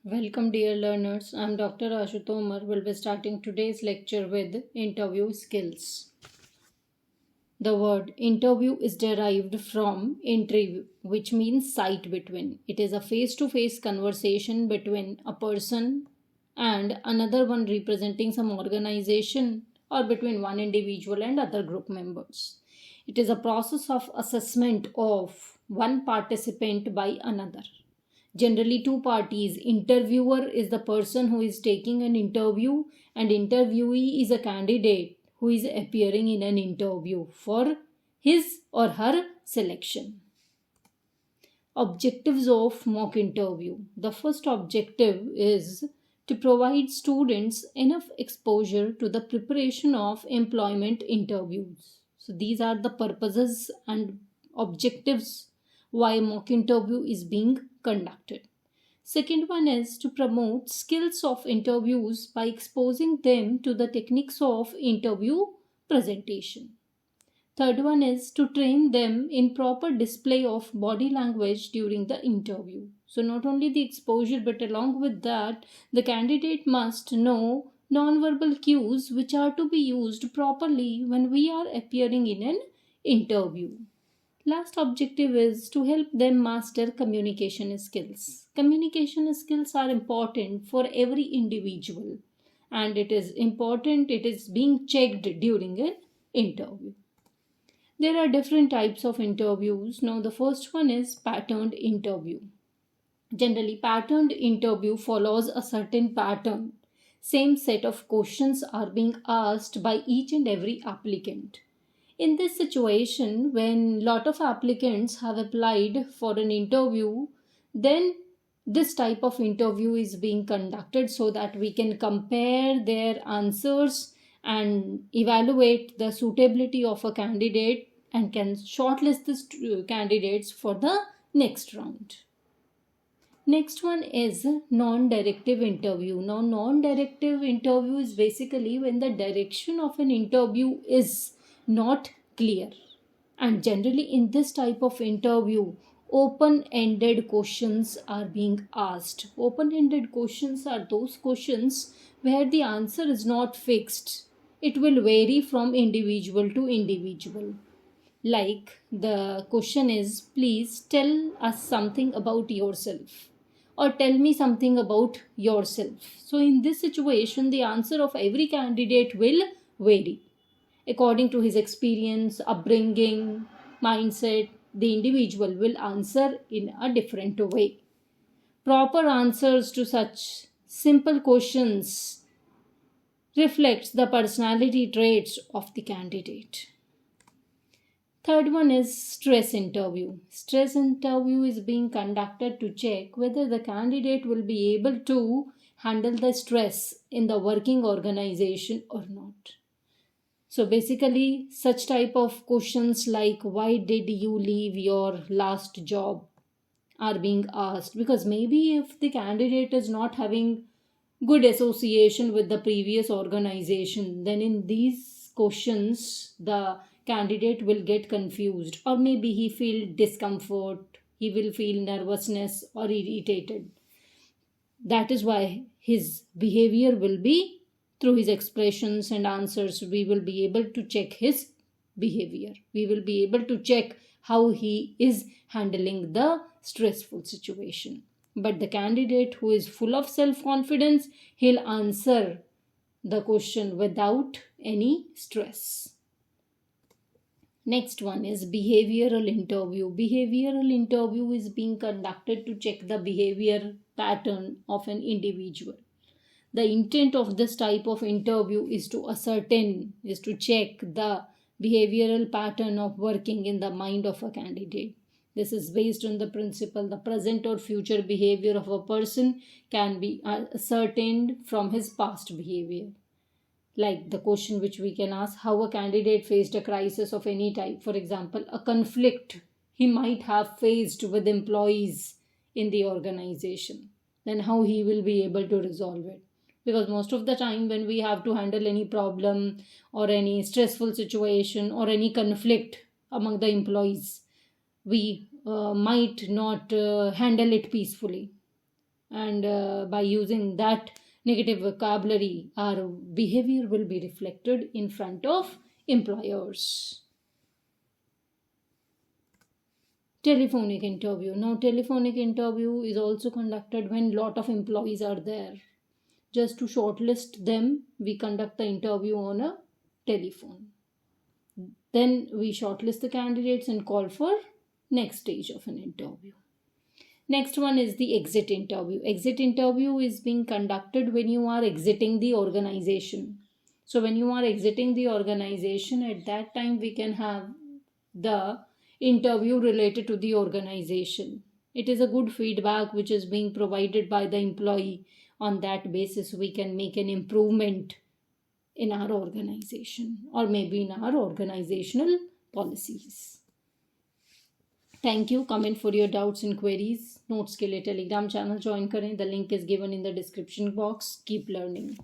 Welcome, dear learners. I'm Dr. Ashu Tomar. We'll be starting today's lecture with interview skills. The word interview is derived from interview, which means sight between. It is a face to face conversation between a person and another one representing some organization or between one individual and other group members. It is a process of assessment of one participant by another. Generally, two parties. Interviewer is the person who is taking an interview, and interviewee is a candidate who is appearing in an interview for his or her selection. Objectives of mock interview. The first objective is to provide students enough exposure to the preparation of employment interviews. So, these are the purposes and objectives why mock interview is being conducted. Second one is to promote skills of interviews by exposing them to the techniques of interview presentation. Third one is to train them in proper display of body language during the interview. So not only the exposure, but along with that, the candidate must know non-verbal cues which are to be used properly when we are appearing in an interview. Last objective is to help them master communication skills. Communication skills are important for every individual, and it is being checked during an interview. There are different types of interviews. Now, the first one is patterned interview. Generally, patterned interview follows a certain pattern. Same set of questions are being asked by each and every applicant. In this situation, when lot of applicants have applied for an interview, then this type of interview is being conducted so that we can compare their answers and evaluate the suitability of a candidate and can shortlist the candidates for the next round. Next one is non-directive interview. Now, non-directive interview is basically when the direction of an interview is not clear. And generally in this type of interview, open-ended questions are being asked. Open-ended questions are those questions where the answer is not fixed. It will vary from individual to individual. Like the question is, please tell us something about yourself, or tell me something about yourself. So in this situation, the answer of every candidate will vary. According to his experience, upbringing, mindset, the individual will answer in a different way. Proper answers to such simple questions reflects the personality traits of the candidate. Third one is stress interview. Stress interview is being conducted to check whether the candidate will be able to handle the stress in the working organization or not. So basically, such type of questions like why did you leave your last job are being asked, because maybe if the candidate is not having good association with the previous organization, then in these questions the candidate will get confused, or maybe he feel discomfort, he will feel nervousness or irritated. That is why his behavior will be, through his expressions and answers, we will be able to check his behavior. We will be able to check how he is handling the stressful situation. But the candidate who is full of self-confidence, he'll answer the question without any stress. Next one is behavioral interview. Behavioral interview is being conducted to check the behavior pattern of an individual. The intent of this type of interview is to check the behavioral pattern of working in the mind of a candidate. This is based on the principle the present or future behavior of a person can be ascertained from his past behavior. Like the question which we can ask, how a candidate faced a crisis of any type. For example, a conflict he might have faced with employees in the organization. Then how he will be able to resolve it. Because most of the time when we have to handle any problem or any stressful situation or any conflict among the employees, we might not handle it peacefully. and by using that negative vocabulary, our behavior will be reflected in front of employers. Telephonic interview. Now, telephonic interview is also conducted when lot of employees are there. Just to shortlist them, we conduct the interview on a telephone. Then we shortlist the candidates and call for next stage of an interview. Next one is the exit interview. Exit interview is being conducted when you are exiting the organization. So when you are exiting the organization, at that time we can have the interview related to the organization. It is a good feedback which is being provided by the employee. On that basis, we can make an improvement in our organization or maybe in our organizational policies. Thank you. Comment for your doubts and queries. Notes के लिए Telegram channel join करें. The link is given in the description box. Keep learning.